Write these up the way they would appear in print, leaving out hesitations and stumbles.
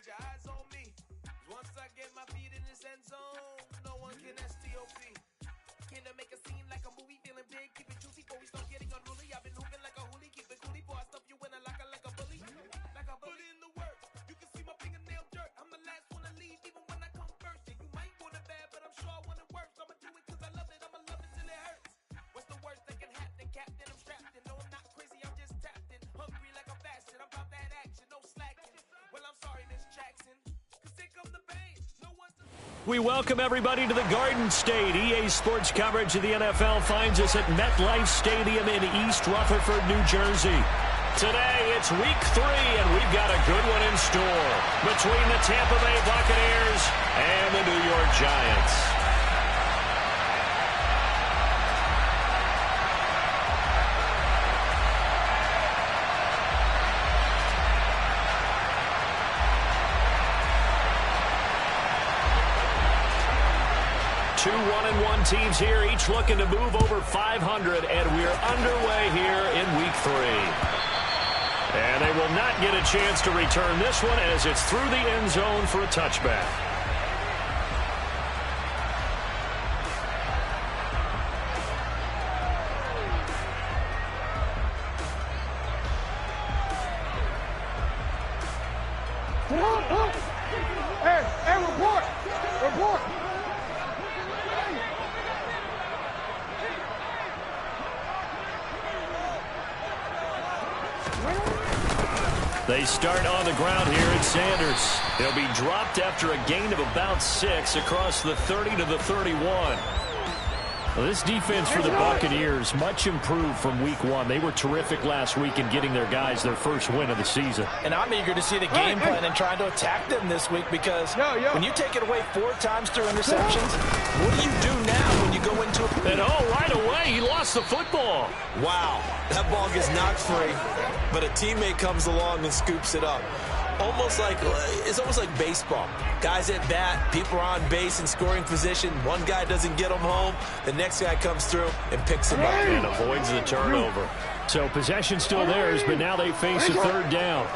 your eyes on me. Once I get my feet in this end zone, no one can STOP. Can I make a scene like a movie, feeling big, keep it juicy before we start getting unruly. I've been hooping like a hoolie, keep it coolie before I stuff you in a locker like a bully. Like a bully in the work, you can see my fingernail dirt. I'm the last one to leave, even when I come first. Yeah, you might want it bad, but I'm sure I want it worse. I'ma do it cause I love it, I'ma love it till it hurts. What's the worst that can happen, Captain? I'm strapped in, no I'm not crazy, I'm just tapped in. Hungry like I'm fasting, I'm about that action, no slacking. Well, I'm sorry, Miss Jackson, cause here come the pain. No one's... We welcome everybody to the Garden State. EA Sports coverage of the NFL finds us at MetLife Stadium in East Rutherford, New Jersey. Today, it's week 3, and we've got a good one in store between the Tampa Bay Buccaneers and the New York Giants. Two 1-1 teams here, each looking to move over 500, and we're underway here in week 3. And they will not get a chance to return this one as it's through the end zone for a touchback. Hey, report! They start on the ground here at Sanders. They'll be dropped after a gain of about 6 across the 30 to the 31. Well, this defense for the Buccaneers, much improved from week 1. They were terrific last week in getting their guys their first win of the season. And I'm eager to see the game plan and trying to attack them this week because when you take it away 4 times through interceptions, what do you do now when you go into it? And right away, he lost the football. Wow, that ball gets knocked free, but a teammate comes along and scoops it up. It's almost like baseball. Guys at bat, people are on base in scoring position. One guy doesn't get them home. The next guy comes through and picks him up. And avoids the turnover. So possession still theirs, but now they face a third down.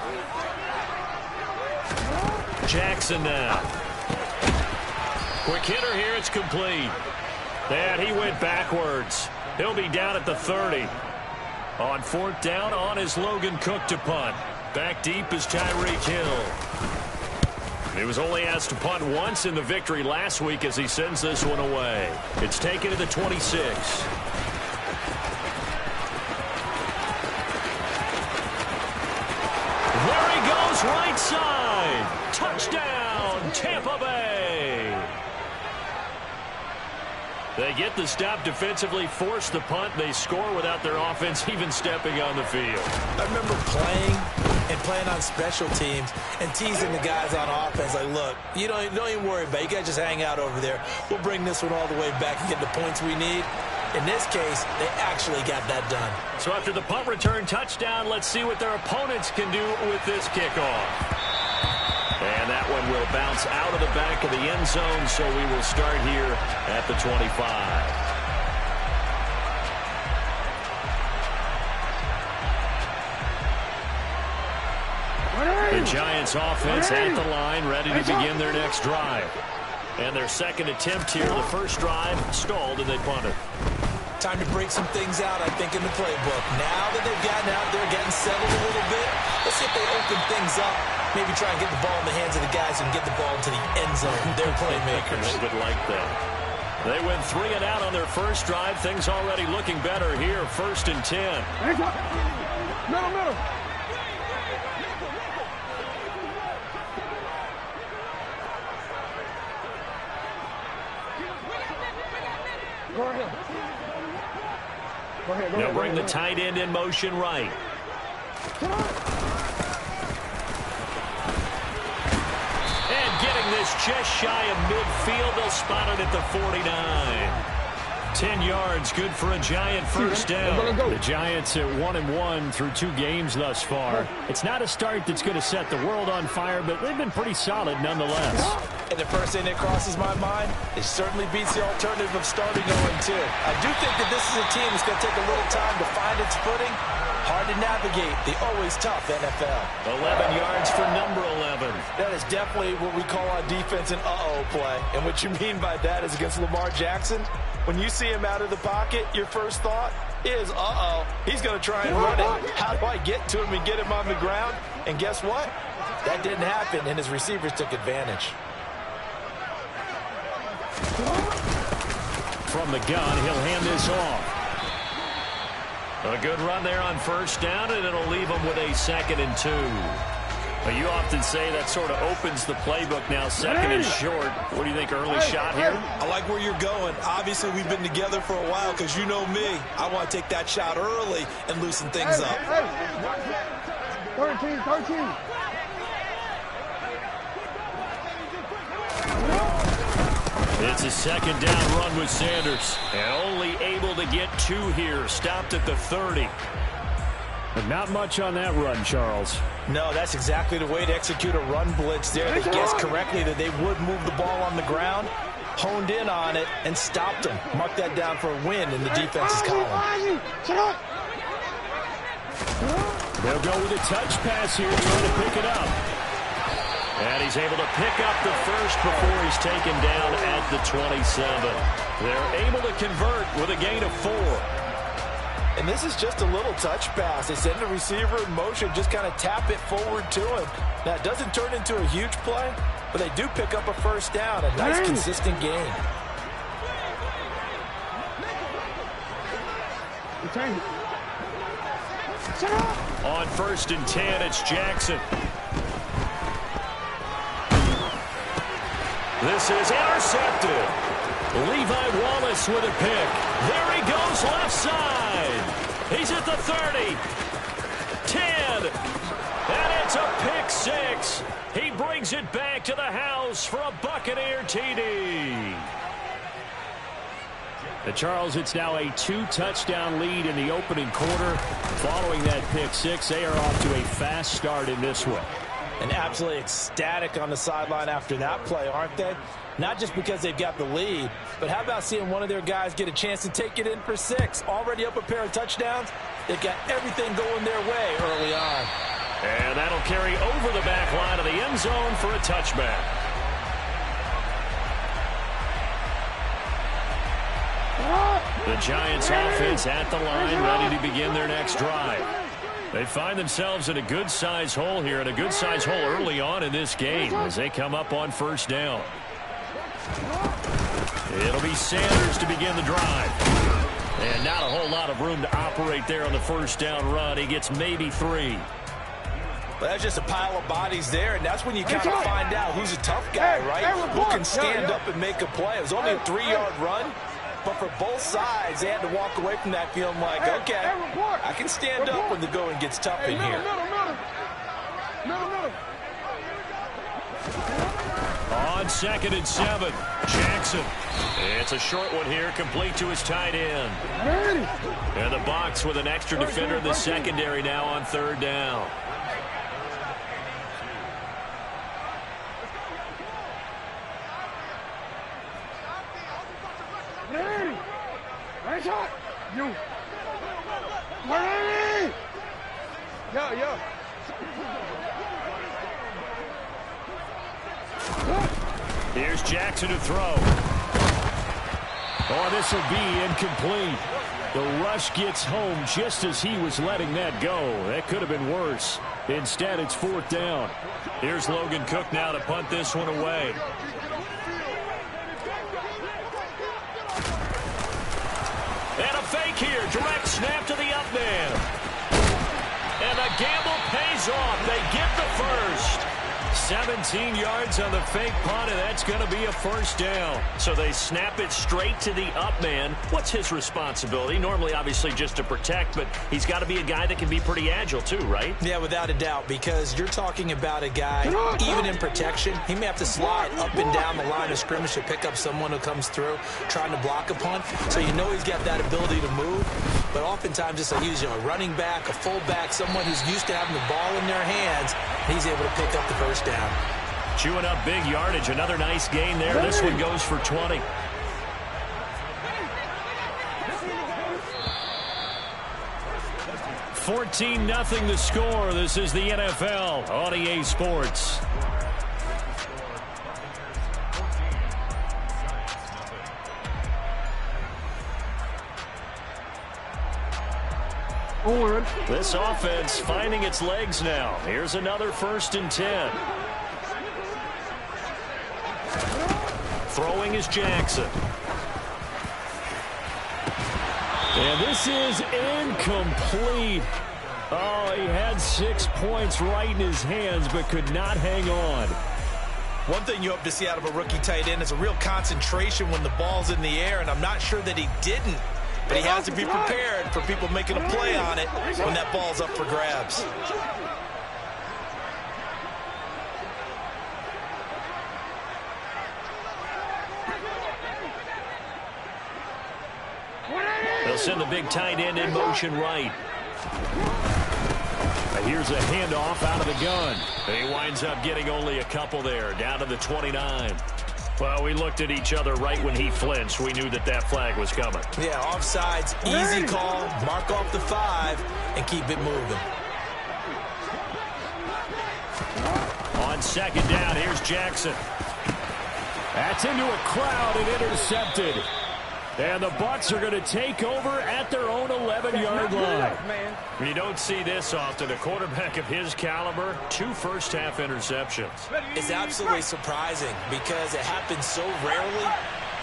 Jackson now. Quick hitter here, it's complete. And he went backwards. He'll be down at the 30. On 4th down, on is Logan Cook to punt. Back deep is Tyreek Hill. He was only asked to punt once in the victory last week as he sends this one away. It's taken to the 26. There he goes, right side. Touchdown, Tampa Bay. They get the stop defensively, force the punt. They score without their offense even stepping on the field. I remember playing on special teams and teasing the guys on offense like, look, you don't even worry about it. You guys just hang out over there. We'll bring this one all the way back and get the points we need. In this case, they actually got that done. So after the punt return touchdown, let's see what their opponents can do with this kickoff. And that one will bounce out of the back of the end zone, so we will start here at the 25. The Giants offense at the line, ready to begin their next drive. And their second attempt here, the first drive stalled and they punted. Time to break some things out, I think, in the playbook. Now that they've gotten out there, getting settled a little bit, let's see if they open things up. Maybe try and get the ball in the hands of the guys and get the ball to the end zone. They're playmakers. They would like that. They went 3 and out on their first drive. Things already looking better here. 1st and 10. Middle. Go ahead. They'll bring the tight end in motion right. And getting this just shy of midfield, they'll spot it at the 49. 10 yards, good for a Giant first down. The Giants at 1-1 through 2 games thus far. It's not a start that's going to set the world on fire, but they've been pretty solid nonetheless. And the first thing that crosses my mind, it certainly beats the alternative of starting 0-2. I do think that this is a team that's going to take a little time to find its footing, Hard to navigate the always tough NFL. 11 yards for number 11. That is definitely what we call on defense an uh-oh play. And what you mean by that is against Lamar Jackson, when you see him out of the pocket, your first thought is, uh-oh, he's going to try and run it. How do I get to him and get him on the ground? And guess what? That didn't happen, and his receivers took advantage. From the gun, he'll hand this off. A good run there on first down, and it'll leave him with a 2nd and 2. Well, you often say that sort of opens the playbook now, 2nd and short. What do you think, early shot here? I like where you're going. Obviously, we've been together for a while because you know me. I want to take that shot early and loosen things up. 13. It's a 2nd down run with Sanders. And only able to get 2 here. Stopped at the 30. But not much on that run, Charles. No, that's exactly the way to execute a run blitz there. They guessed correctly that they would move the ball on the ground, honed in on it, and stopped them. Mark that down for a win in the defense's column. They'll go with a touch pass here, trying to pick it up. And he's able to pick up the first before he's taken down at the 27. They're able to convert with a gain of 4. And this is just a little touch pass. They send the receiver in motion, just kind of tap it forward to him. Now, it doesn't turn into a huge play, but they do pick up a first down, a nice, consistent gain. On 1st and 10, it's Jackson. This is intercepted. Levi Wallace with a pick. There he goes left side. He's at the 30. 10. And it's a pick 6. He brings it back to the house for a Buccaneer TD. Charles, it's now a 2-touchdown lead in the opening quarter. Following that pick 6, they are off to a fast start in this one. And absolutely ecstatic on the sideline after that play, aren't they? Not just because they've got the lead, but how about seeing one of their guys get a chance to take it in for 6? Already up a pair of touchdowns. They've got everything going their way early on. And that'll carry over the back line of the end zone for a touchback. The Giants offense at the line, ready to begin their next drive. They find themselves in a good-size hole here, and a good-size hole early on in this game as they come up on first down. It'll be Sanders to begin the drive. And not a whole lot of room to operate there on the first down run. He gets maybe 3. Well, that's just a pile of bodies there, and that's when you kind of find out who's a tough guy, right? Who can stand up and make a play. It was only a 3-yard run. But for both sides, they had to walk away from that feeling like, okay, I can stand up when the going gets tough in here. On 2nd and 7, Jackson. It's a short one here, complete to his tight end. And the box with an extra defender in the secondary now on 3rd down. You. Here's Jackson to throw. Oh, this will be incomplete. The rush gets home just as he was letting that go. That could have been worse. Instead, it's 4th down. Here's Logan Cook now to punt this one away. And a fake here. Direct snap to the up man. And the gamble pays off. They get the first. 17 yards on the fake punt, and that's going to be a first down. So they snap it straight to the up man. What's his responsibility? Normally, obviously, just to protect, but he's got to be a guy that can be pretty agile too, right? Yeah, without a doubt, because you're talking about a guy, even in protection, he may have to slide up and down the line of scrimmage to pick up someone who comes through trying to block a punt. So you know he's got that ability to move, but oftentimes it's like he's a running back, a fullback, someone who's used to having the ball in their hands, and he's able to pick up the first down. Chewing up big yardage. Another nice gain there. This one goes for 20. 14-0 the score. This is the NFL on EA Sports. This offense finding its legs now. Here's another 1st and 10. Throwing is Jackson. And this is incomplete. Oh, he had 6 points right in his hands, but could not hang on. One thing you hope to see out of a rookie tight end is a real concentration when the ball's in the air, and I'm not sure that he didn't. But he has to be prepared for people making a play on it when that ball's up for grabs. They'll send the big tight end in motion right. Here's a handoff out of the gun. He winds up getting only a couple there, down to the 29. Well, we looked at each other right when he flinched. We knew that that flag was coming. Yeah, offsides, easy call, mark off the 5, and keep it moving. On 2nd down, here's Jackson. That's into a crowd and intercepted. And the Bucs are going to take over at their own 11-yard line. You don't see this often. A quarterback of his caliber, 2 first-half interceptions. It's absolutely surprising because it happens so rarely.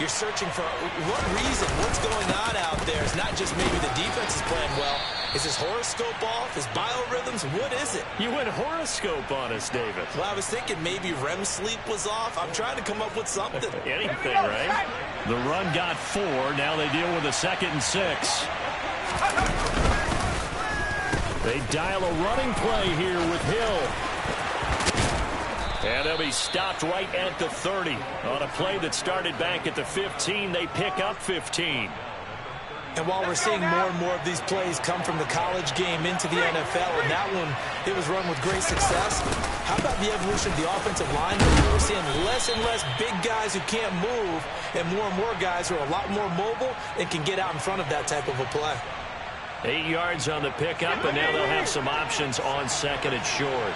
You're searching for what reason, what's going on out there. It's not just maybe the defense is playing well. Is his horoscope off? His biorhythms? What is it? You went horoscope on us, David. Well, I was thinking maybe REM sleep was off. I'm trying to come up with something. Anything, right? The run got 4. Now they deal with a 2nd and 6. They dial a running play here with Hill. And they'll be stopped right at the 30. On a play that started back at the 15, they pick up 15. And while we're seeing more and more of these plays come from the college game into the NFL, and that one, it was run with great success, how about the evolution of the offensive line? We're seeing less and less big guys who can't move and more guys who are a lot more mobile and can get out in front of that type of a play. 8 yards on the pickup, and now they'll have some options on 2nd and short.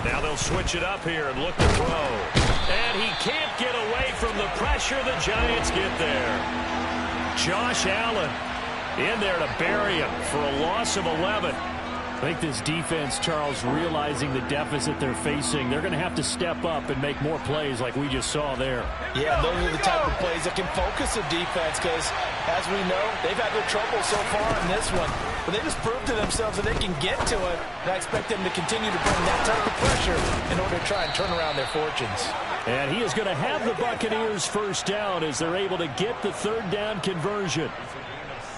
Now they'll switch it up here and look to throw. And he can't get away from the pressure. The Giants get there. Josh Allen in there to bury him for a loss of 11. I think this defense, Charles, realizing the deficit they're facing, they're going to have to step up and make more plays like we just saw there. Yeah, those are the type of plays that can focus a defense because, as we know, they've had their trouble so far in this one. But they just proved to themselves that they can get to it, and I expect them to continue to bring that type of pressure in order to try and turn around their fortunes. And he is going to have the Buccaneers 1st down as they're able to get the 3rd down conversion.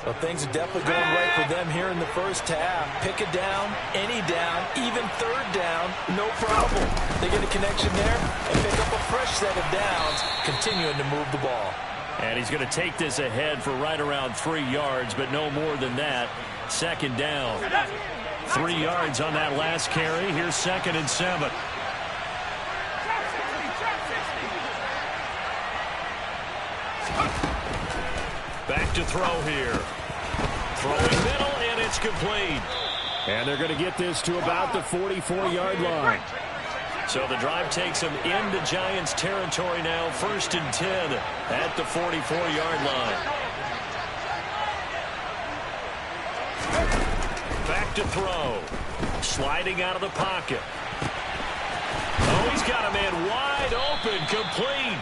Well, things are definitely going right for them here in the first half. Pick a down, any down, even 3rd down, no problem. They get a connection there and pick up a fresh set of downs, continuing to move the ball. And he's going to take this ahead for right around 3 yards, but no more than that. 2nd down. 3 yards on that last carry. Here's 2nd and 7. Back to throw here. Throwing middle, and it's complete. And they're going to get this to about the 44-yard line. So the drive takes them into Giants territory now. 1st and 10 at the 44-yard line. Back to throw. Sliding out of the pocket. Oh, he's got a man wide open, complete.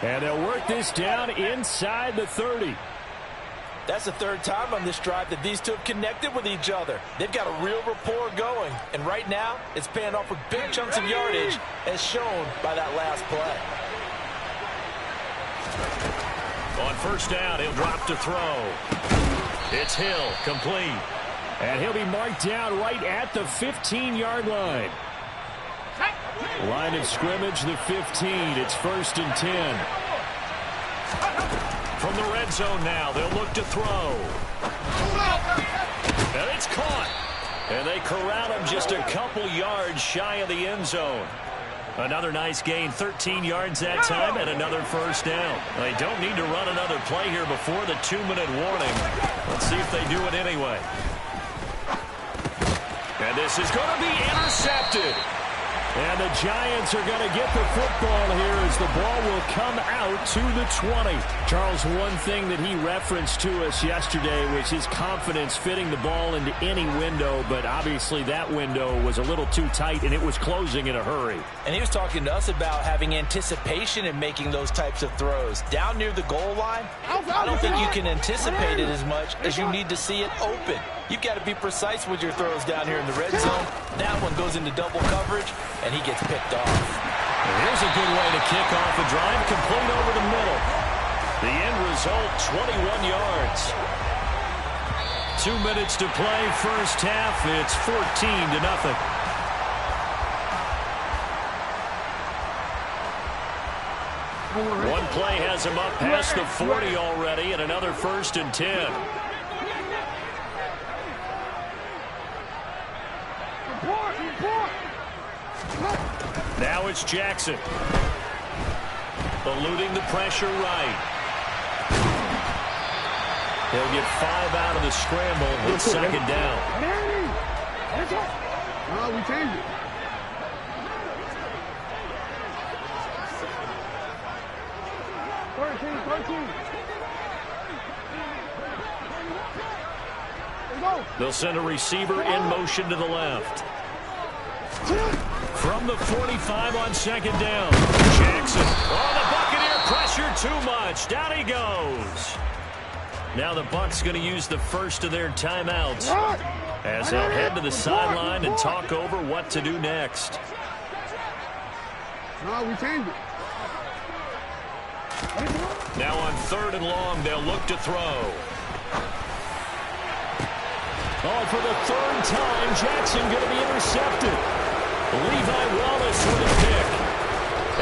And they'll work this down inside the 30. That's the 3rd time on this drive that these two have connected with each other. They've got a real rapport going. And right now, it's paying off with big chunks of yardage, as shown by that last play. On 1st down, he'll drop to throw. It's Hill, complete. And he'll be marked down right at the 15-yard line. Line of scrimmage, the 15. It's 1st and 10. From the red zone now, they'll look to throw. And it's caught. And they corral him just a couple yards shy of the end zone. Another nice gain, 13 yards that time, and another first down. They don't need to run another play here before the 2-minute warning. Let's see if they do it anyway. And this is going to be intercepted. And the Giants are going to get the football here as the ball will come out to the 20. Charles, one thing that he referenced to us yesterday was his confidence fitting the ball into any window, but obviously that window was a little too tight and it was closing in a hurry. And he was talking to us about having anticipation in making those types of throws. Down near the goal line, I don't think you can anticipate it as much as you need to see it open. You've got to be precise with your throws down here in the red zone. That one goes into double coverage, and he gets picked off. Here's a good way to kick off a drive, complete over the middle. The end result, 21 yards. 2 minutes to play, first half. It's 14-0. One play has him up past the 40 already, and another 1st and 10. Now it's Jackson. Eluding the pressure right. He'll get 5 out of the scramble. It's 2nd down. No, we changed it. They'll send a receiver in motion to the left. From the 45 on 2nd down. Jackson. Oh, the Buccaneer pressure too much. Down he goes. Now the Bucs going to use the first of their timeouts as they'll head to the sideline and talk over what to do next. No, we changed it. Now on 3rd and long, they'll look to throw. Oh, for the 3rd time, Jackson going to be intercepted. Levi Wallace with a pick.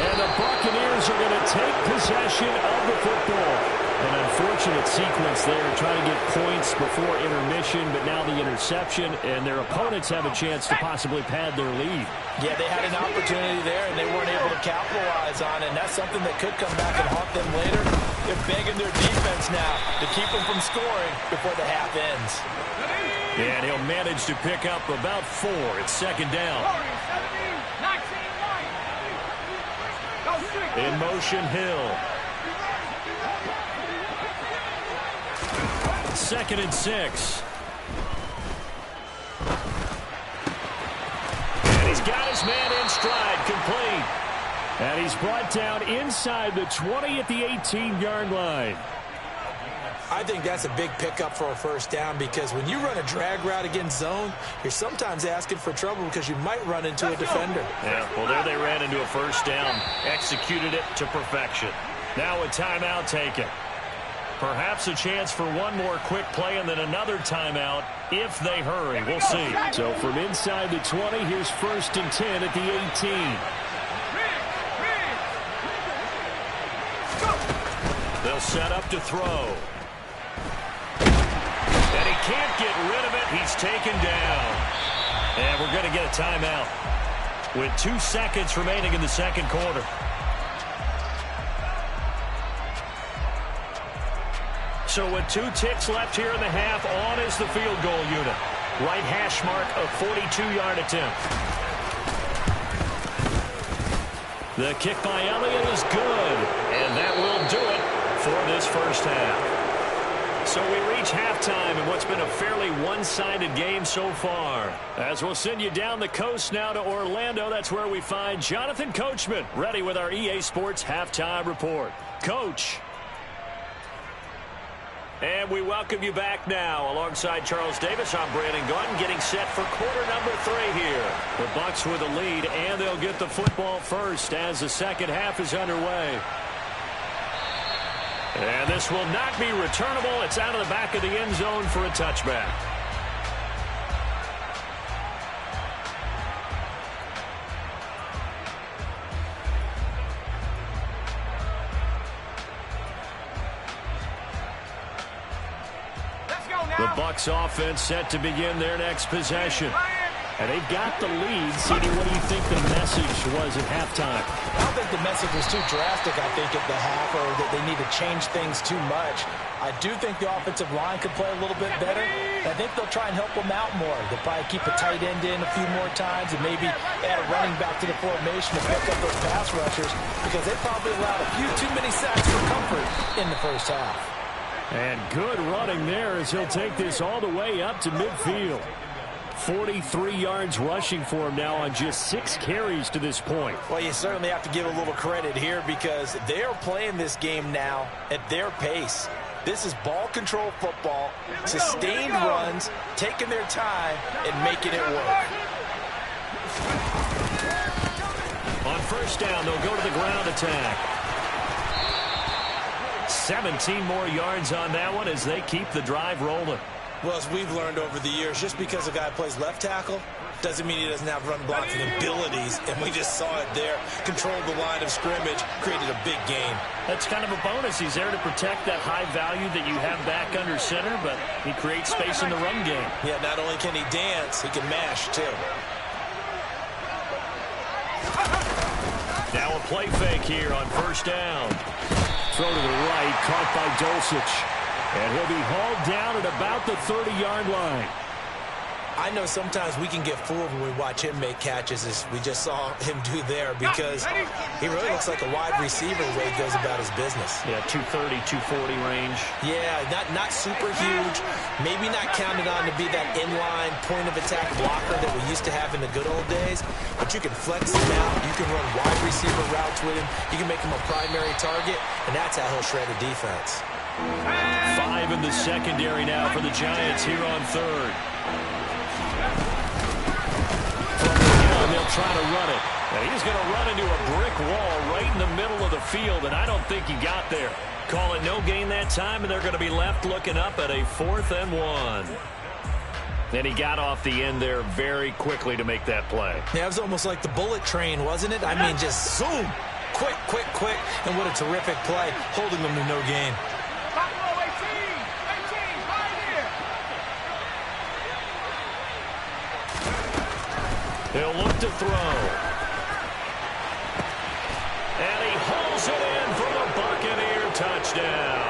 And the Buccaneers are going to take possession of the football. An unfortunate sequence there, trying to get points before intermission, but now the interception, and their opponents have a chance to possibly pad their lead. Yeah, they had an opportunity there, and they weren't able to capitalize on it, and that's something that could come back and haunt them later. They're begging their defense now to keep them from scoring before the half ends. And he'll manage to pick up about 4. It's 2nd down. In motion, Hill. 2nd and 6. And he's got his man in stride, complete. And he's brought down inside the 20 at the 18-yard line. I think that's a big pickup for a first down because when you run a drag route against zone, you're sometimes asking for trouble because you might run into a defender. Yeah, well, there they ran into a first down, executed it to perfection. Now a timeout taken. Perhaps a chance for one more quick play and then another timeout if they hurry. We'll see. So from inside the 20, here's 1st and 10 at the 18. They'll set up to throw. And he can't get rid of it. He's taken down. And we're going to get a timeout with 2 seconds remaining in the 2nd quarter. So with 2 ticks left here in the half, on is the field goal unit. Right hash mark, a 42-yard attempt. The kick by Elliott is good, and that will do it for this first half. So we reach halftime in what's been a fairly one-sided game so far. As we'll send you down the coast now to Orlando, that's where we find Jonathan Coachman, ready with our EA Sports Halftime Report. Coach. And we welcome you back now. Alongside Charles Davis, I'm Brandon Gunn, getting set for quarter number 3 here. The Bucs with a lead, and they'll get the football first as the second half is underway. And this will not be returnable. It's out of the back of the end zone for a touchback. The Bucs offense set to begin their next possession. And they've got the lead. CD, what do you think the message was at halftime? I don't think the message was too drastic, I think, at the half, or that they need to change things too much. I do think the offensive line could play a little bit better. I think they'll try and help them out more. They'll probably keep a tight end in a few more times and maybe add a running back to the formation to pick up those pass rushers, because they probably allowed a few too many sacks for comfort in the first half. And good running there as he'll take this all the way up to midfield. 43 yards rushing for him now on just 6 carries to this point. Well, you certainly have to give a little credit here because they are playing this game now at their pace. This is ball control football, sustained runs, taking their time, and making it work. On first down, they'll go to the ground attack. 17 more yards on that one as they keep the drive rolling. Well, as we've learned over the years, just because a guy plays left tackle doesn't mean he doesn't have run blocking abilities, and we just saw it there. Controlled the line of scrimmage, created a big gain. That's kind of a bonus. He's there to protect that high value that you have back under center, but he creates space in the run game. Yeah, not only can he dance, he can mash, too. Now a play fake here on first down. Throw to the right, caught by Dulcich. And he'll be hauled down at about the 30-yard line. I know sometimes we can get fooled when we watch him make catches, as we just saw him do there, because he really looks like a wide receiver the way he goes about his business. Yeah, 230, 240 range. Yeah, not super huge. Maybe not counted on to be that inline point-of-attack blocker that we used to have in the good old days, but you can flex him out. You can run wide receiver routes with him. You can make him a primary target, and that's how he'll shred a defense. 5 in the secondary now for the Giants here on third. From the gun, they'll try to run it. And he's going to run into a brick wall right in the middle of the field, and I don't think he got there. Call it no gain that time, and they're going to be left looking up at a 4th and 1. And he got off the end there very quickly to make that play. Yeah, it was almost like the bullet train, wasn't it? I mean, just zoom. Quick, quick, quick. And what a terrific play, holding them to no gain. He'll look to throw. And he hauls it in for the Buccaneer touchdown.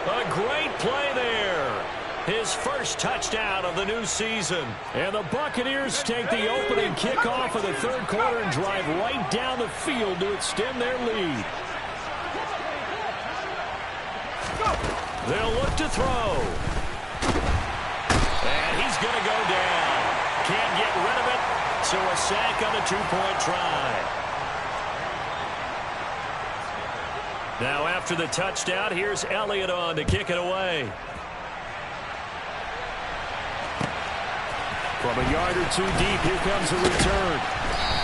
A great play there. His first touchdown of the new season. And the Buccaneers take the opening kickoff of the third quarter and drive right down the field to extend their lead. They'll look to throw. And he's going to go down. Can't get rid of it, so a sack on the 2-point try. Now after the touchdown, here's Elliott on to kick it away. From a yard or two deep, here comes a return.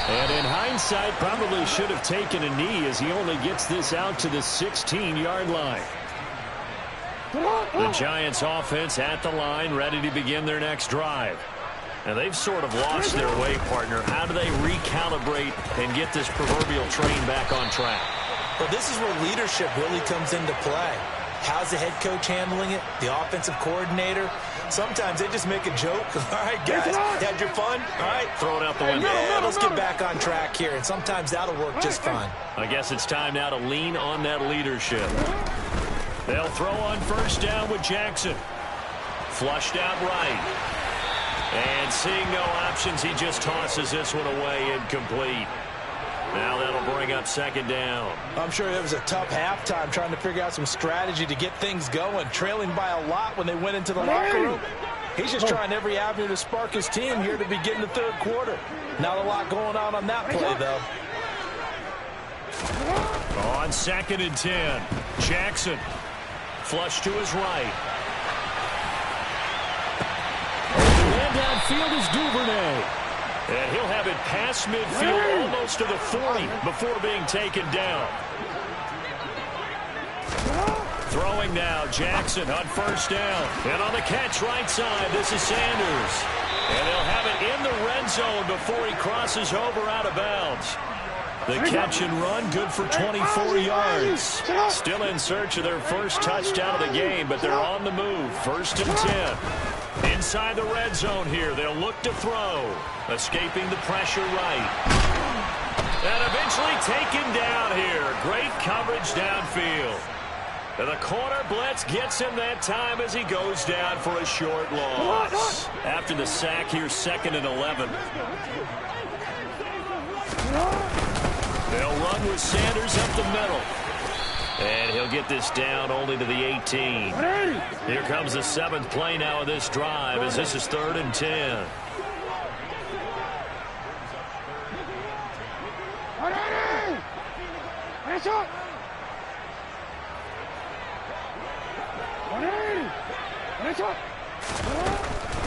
And in hindsight, probably should have taken a knee as he only gets this out to the 16-yard line. The Giants offense at the line, ready to begin their next drive. And they've sort of lost their way, partner. How do they recalibrate and get this proverbial train back on track? Well, this is where leadership really comes into play. How's the head coach handling it? The offensive coordinator? Sometimes they just make a joke. All right, guys, you had your fun? All right, throw it out the window. Yeah, let's get back on track here. And sometimes that'll work just fine. I guess it's time now to lean on that leadership. They'll throw on first down with Jackson. Flushed out right. And seeing no options, he just tosses this one away incomplete. Now that'll bring up second down. I'm sure it was a tough halftime trying to figure out some strategy to get things going. Trailing by a lot when they went into the locker room. He's just trying every avenue to spark his team here to begin the third quarter. Not a lot going on that play, though. On 2nd and 10, Jackson. Flush to his right. Downfield is Duvernay. And he'll have it past midfield, almost to the 40, before being taken down. Throwing now, Jackson on first down. And on the catch right side, this is Sanders. And they'll have it in the red zone before he crosses over out of bounds. The catch and run, good for 24 yards. Still in search of their first touchdown of the game, but they're on the move. 1st and 10. Inside the red zone here, they'll look to throw. Escaping the pressure right. And eventually taken down here. Great coverage downfield. And the corner blitz gets him that time as he goes down for a short loss. After the sack here, 2nd and 11. They'll run with Sanders up the middle. And he'll get this down only to the 18. Here comes the 7th play now of this drive as this is 3rd and 10.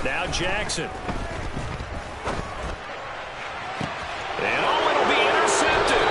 Now Jackson. And it'll be intercepted.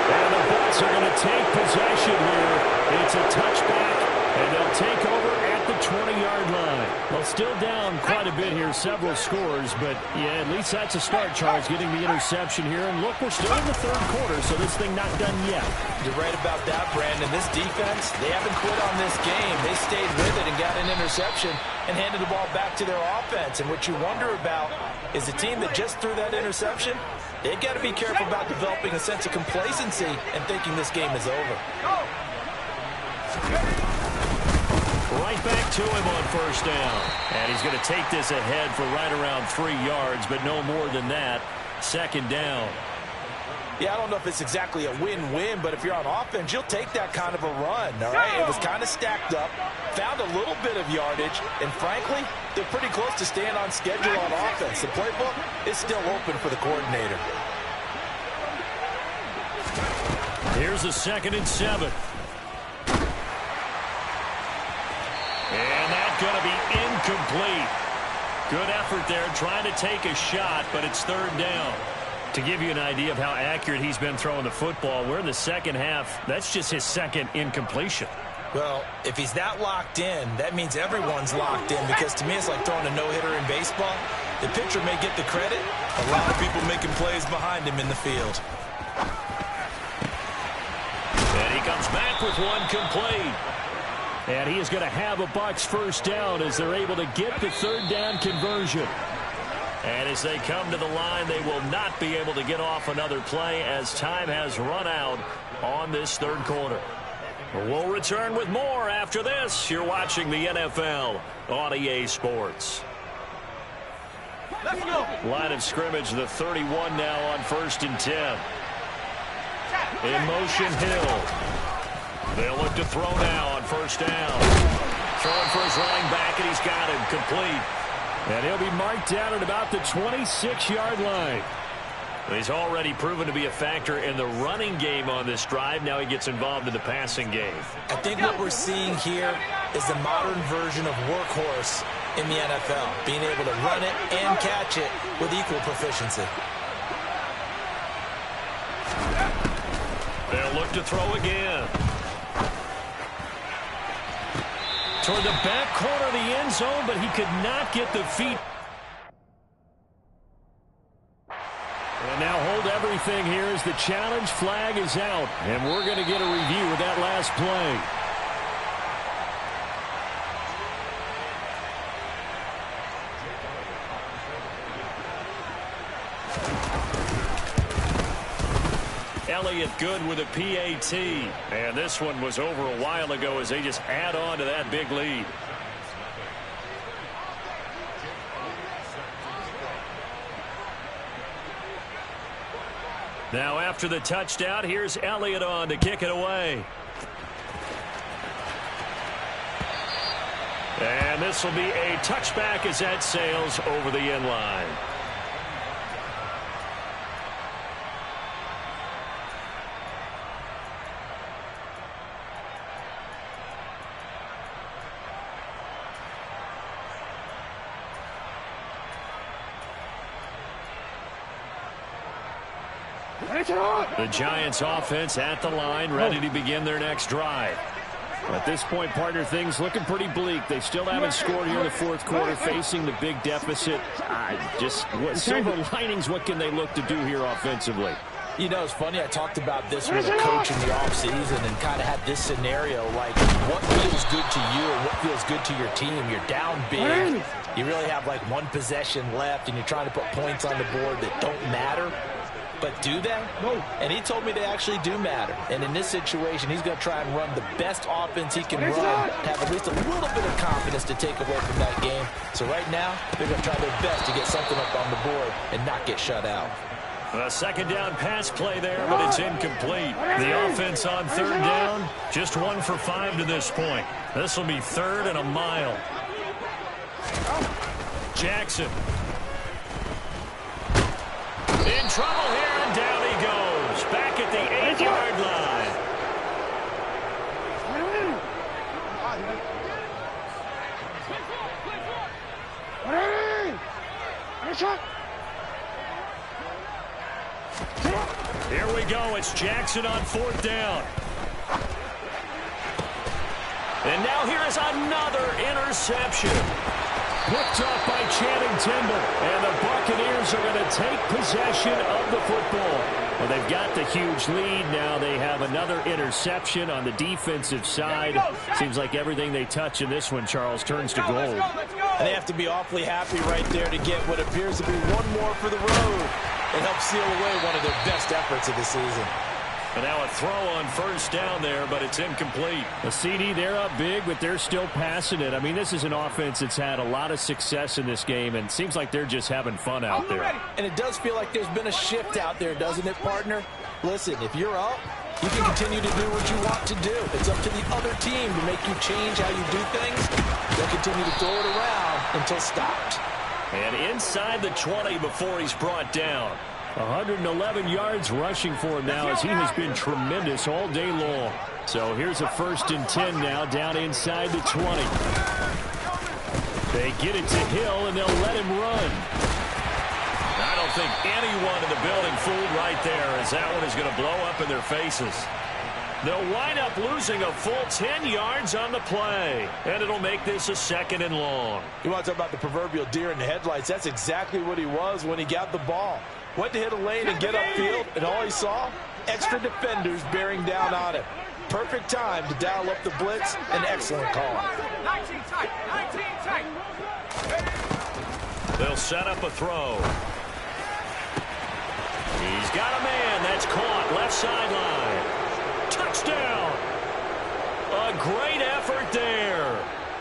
And the Bucs are going to take possession here. It's a touchback, and they'll take over at the 20-yard line. Well, still down quite a bit here, several scores, but yeah, at least that's a start, Charles, getting the interception here. And look, we're still in the 3rd quarter, so this thing not done yet. You're right about that, Brandon. This defense, they haven't quit on this game. They stayed with it and got an interception and handed the ball back to their offense. And what you wonder about is a team that just threw that interception, they've got to be careful about developing a sense of complacency and thinking this game is over. Right back to him on 1st down. And he's going to take this ahead for right around 3 yards, but no more than that. 2nd down. Yeah, I don't know if it's exactly a win-win, but if you're on offense, you'll take that kind of a run, all right? It was kind of stacked up, found a little bit of yardage, and frankly, they're pretty close to staying on schedule on offense. The playbook is still open for the coordinator. Here's a 2nd and 7. And that's going to be incomplete. Good effort there trying to take a shot, but it's 3rd down. To give you an idea of how accurate he's been throwing the football, we're in the 2nd half. That's just his 2nd incompletion. Well, if he's that locked in, that means everyone's locked in, because to me it's like throwing a no-hitter in baseball. The pitcher may get the credit, a lot of people making plays behind him in the field. And he comes back with one complete. And he is going to have a Bucs 1st down as they're able to get the 3rd down conversion. And as they come to the line, they will not be able to get off another play as time has run out on this 3rd quarter. We'll return with more after this. You're watching the NFL on EA Sports. Let's go. Line of scrimmage, the 31 now on 1st and 10. In motion, Hill. They'll look to throw now on 1st down. Throwing for his running back, and he's got him complete. And he'll be marked down at about the 26-yard line. He's already proven to be a factor in the running game on this drive. Now he gets involved in the passing game. I think what we're seeing here is the modern version of workhorse in the NFL, being able to run it and catch it with equal proficiency. They'll look to throw again. Toward the back corner of the end zone, but he could not get the feet. And now hold everything here as the challenge flag is out. And we're going to get a review of that last play. Elliott good with a PAT. And this one was over a while ago as they just add on to that big lead. Now after the touchdown, here's Elliott on to kick it away. And this will be a touchback as that sails over the end line. The Giants offense at the line, ready to begin their next drive. At this point, partner, things looking pretty bleak. They still haven't scored here in the 4th quarter, facing the big deficit. Silver linings, what can they look to do here offensively? You know, it's funny, I talked about this with a coach in the offseason and kind of had this scenario, like what feels good to you and what feels good to your team. You're down big. You really have like one possession left, and you're trying to put points on the board that don't matter. But do they? No. And he told me they actually do matter. And in this situation, he's going to try and run the best offense he can run to have at least a little bit of confidence to take away from that game. So right now, they're going to try their best to get something up on the board and not get shut out. A second down pass play there, but it's incomplete. The offense on third down, just 1 for 5 to this point. This will be 3rd and a mile. Jackson. In trouble here, and down he goes. Back at the 8-yard line. Here we go. It's Jackson on 4th down. And now here is another interception. Picked up by Channing Tindall. And the Buccaneers are going to take possession of the football. Well, they've got the huge lead. Now they have another interception on the defensive side. Seems like everything they touch in this one, Charles, turns to gold. And they have to be awfully happy right there to get what appears to be one more for the road. It helps seal away one of their best efforts of the season. And now a throw on 1st down there, but it's incomplete. The CD, they're up big, but they're still passing it. I mean, this is an offense that's had a lot of success in this game, and it seems like they're just having fun out there. And it does feel like there's been a shift out there, doesn't it, partner? Listen, if you're up, you can continue to do what you want to do. It's up to the other team to make you change how you do things. They'll continue to throw it around until stopped. And inside the 20 before he's brought down. 111 yards rushing for him now as he has been tremendous all day long. So here's a 1st and 10 now down inside the 20. They get it to Hill, and they'll let him run. I don't think anyone in the building fooled right there, as that one is going to blow up in their faces. They'll wind up losing a full 10 yards on the play, and it'll make this a 2nd and long. You want to talk about the proverbial deer in the headlights? That's exactly what he was when he got the ball. Went to hit a lane and get upfield, and all he saw, extra defenders bearing down on him. Perfect time to dial up the blitz. An excellent call. 19 tight, 19 tight. They'll set up a throw. He's got a man. That's caught. Left sideline. Touchdown. A great effort there.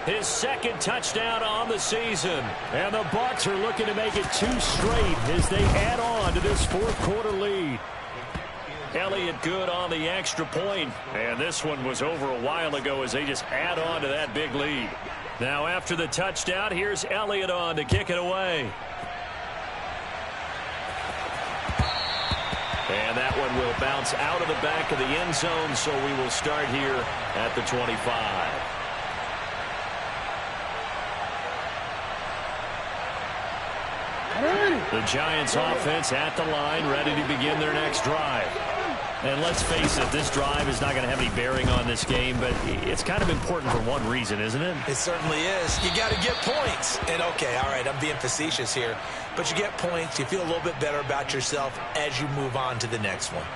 His 2nd touchdown on the season. And the Bucs are looking to make it 2 straight as they add on to this 4th quarter lead. Elliott good on the extra point. And this one was over a while ago as they just add on to that big lead. Now after the touchdown, here's Elliott on to kick it away. And that one will bounce out of the back of the end zone, so we will start here at the 25. The Giants offense at the line, ready to begin their next drive. And let's face it, this drive is not going to have any bearing on this game, but it's kind of important for one reason, isn't it? It certainly is. You got to get points. And, okay, all right, I'm being facetious here. But you get points, you feel a little bit better about yourself as you move on to the next one.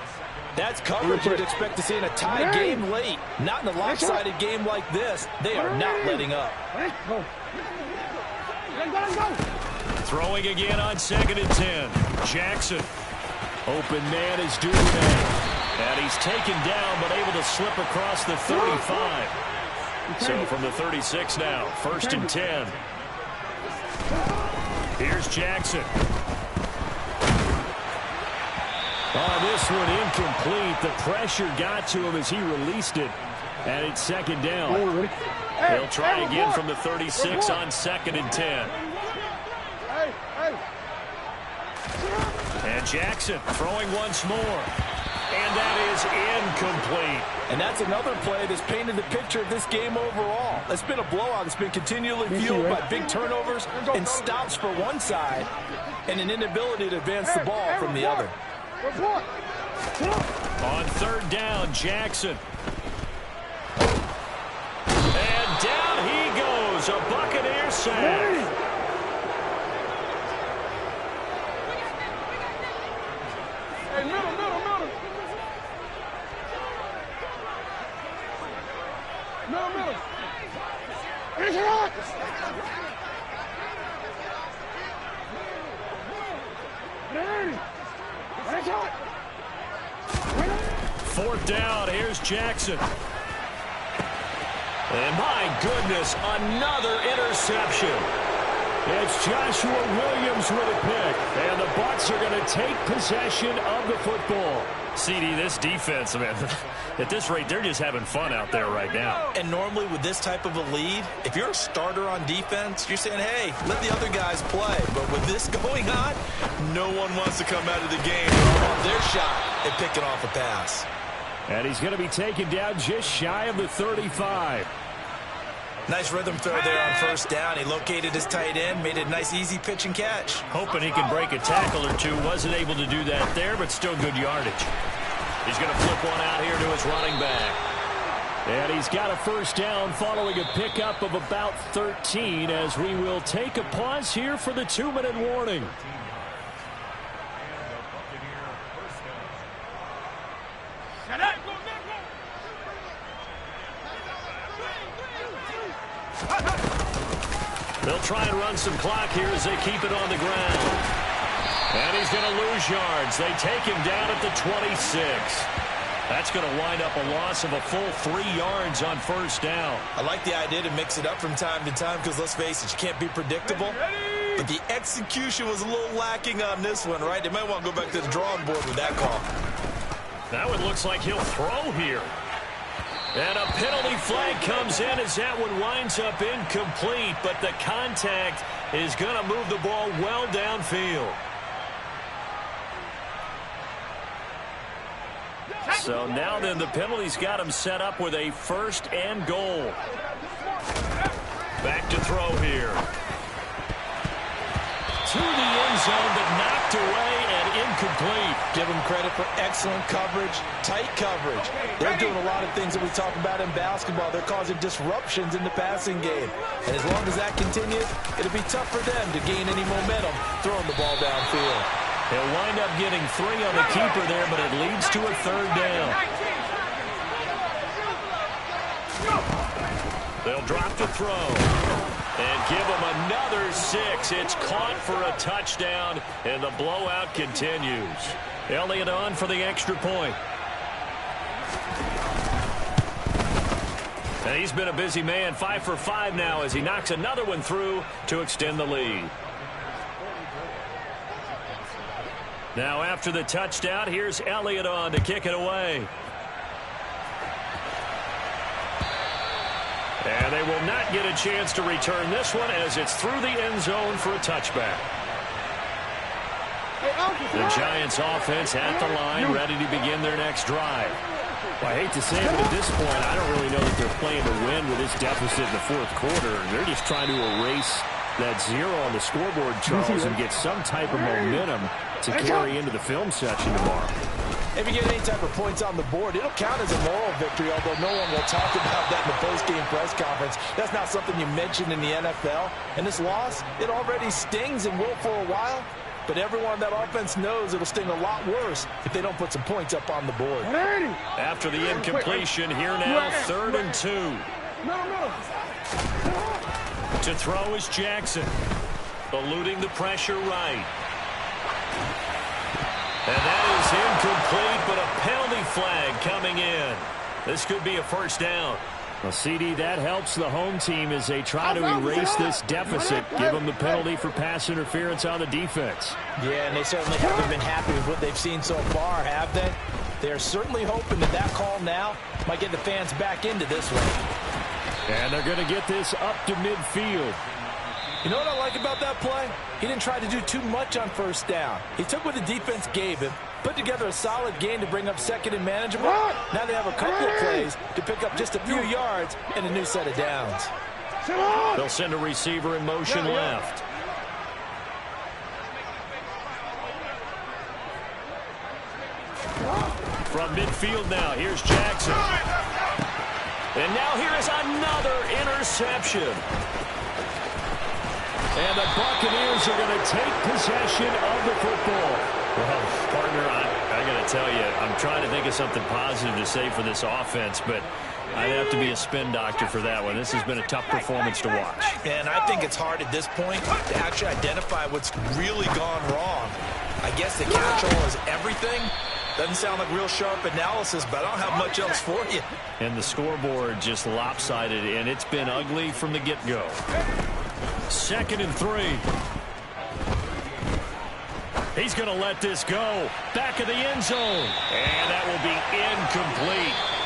That's coverage you'd expect to see in a tie game late. Not in a lopsided game like this. They are not letting up. Throwing again on 2nd and 10. Jackson. Open man is Duvernay. And he's taken down, but able to slip across the 35. So from the 36 now, 1st and 10. Here's Jackson. This one incomplete. The pressure got to him as he released it. And it's 2nd down. They'll try again from the 36 on 2nd and 10. And Jackson throwing once more. And that is incomplete. And that's another play that's painted the picture of this game overall. It's been a blowout. It's been continually fueled by big turnovers and stops for one side and an inability to advance the ball from the other. On 3rd down, Jackson. And down he goes. A Buccaneer sack. Hey, middle. Middle. It's hot. It's hot. 4th down. Here's Jackson. And my goodness, another interception. It's Joshua Williams with a pick. And the Bucs are going to take possession of the football. CD, this defense, man, at this rate, they're just having fun out there right now. And normally with this type of a lead, if you're a starter on defense, you're saying, hey, let the other guys play. But with this going on, no one wants to come out of the game on their shot and picking off a pass. And he's going to be taken down just shy of the 35. Nice rhythm throw there on 1st down. He located his tight end, made it a nice, easy pitch and catch. Hoping he can break a tackle or two. Wasn't able to do that there, but still good yardage. He's going to flip one out here to his running back. And he's got a 1st down following a pickup of about 13 as we will take a pause here for the 2-minute warning. They'll try and run some clock here as they keep it on the ground. And he's going to lose yards. They take him down at the 26. That's going to wind up a loss of a full 3 yards on 1st down. I like the idea to mix it up from time to time because, let's face it, you can't be predictable. But the execution was a little lacking on this one, right? They might want to go back to the drawing board with that call. That one looks like he'll throw here. And a penalty flag comes in as that one winds up incomplete, but the contact is going to move the ball well downfield. So now then the penalty's got him set up with a 1st and goal. Back to throw here. To the end zone, but knocked away and incomplete. Give them credit for excellent coverage, tight coverage. They're doing a lot of things that we talk about in basketball. They're causing disruptions in the passing game. And as long as that continues, it'll be tough for them to gain any momentum throwing the ball downfield. He'll wind up getting 3 on the keeper there, but it leads to a 3rd down. They'll drop the throw. And give him another 6. It's caught for a touchdown, and the blowout continues. Elliott on for the extra point. And he's been a busy man, 5 for 5 now as he knocks another one through to extend the lead. Now after the touchdown, here's Elliott on to kick it away. And they will not get a chance to return this one as it's through the end zone for a touchback. The Giants offense at the line, ready to begin their next drive. Well, I hate to say it, but at this point, I don't really know that they're playing to win with this deficit in the 4th quarter. They're just trying to erase that 0 on the scoreboard, Charles, and get some type of momentum to carry into the film section tomorrow. If you get any type of points on the board, it'll count as a moral victory, although no one will talk about that in the post-game press conference. That's not something you mentioned in the NFL. And this loss, it already stings and will for a while. But everyone on that offense knows it'll sting a lot worse if they don't put some points up on the board. After the incompletion, here now, 3rd and 2. To throw is Jackson. Eluding the pressure right. And that is incomplete, but a penalty flag coming in. This could be a 1st down. Well, CD, that helps the home team as they try to erase this deficit. Give them the penalty for pass interference on the defense. Yeah, and they certainly haven't been happy with what they've seen so far, have they? They're certainly hoping that that call now might get the fans back into this one. And they're going to get this up to midfield. You know what I like about that play? He didn't try to do too much on 1st down. He took what the defense gave him, put together a solid game to bring up 2nd and manageable. Now they have a couple of plays to pick up just a few yards and a new set of downs. They'll send a receiver in motion left. From midfield now, here's Jackson. And now here is another interception. And the Buccaneers are going to take possession of the football. Well, partner, I got to tell you, I'm trying to think of something positive to say for this offense, but I'd have to be a spin doctor for that one. This has been a tough performance to watch. And I think it's hard at this point to actually identify what's really gone wrong. I guess the catch-all is everything. Doesn't sound like real sharp analysis, but I don't have much else for you. And the scoreboard just lopsided, and it's been ugly from the get-go. 2nd and 3. He's going to let this go. Back of the end zone. And that will be incomplete.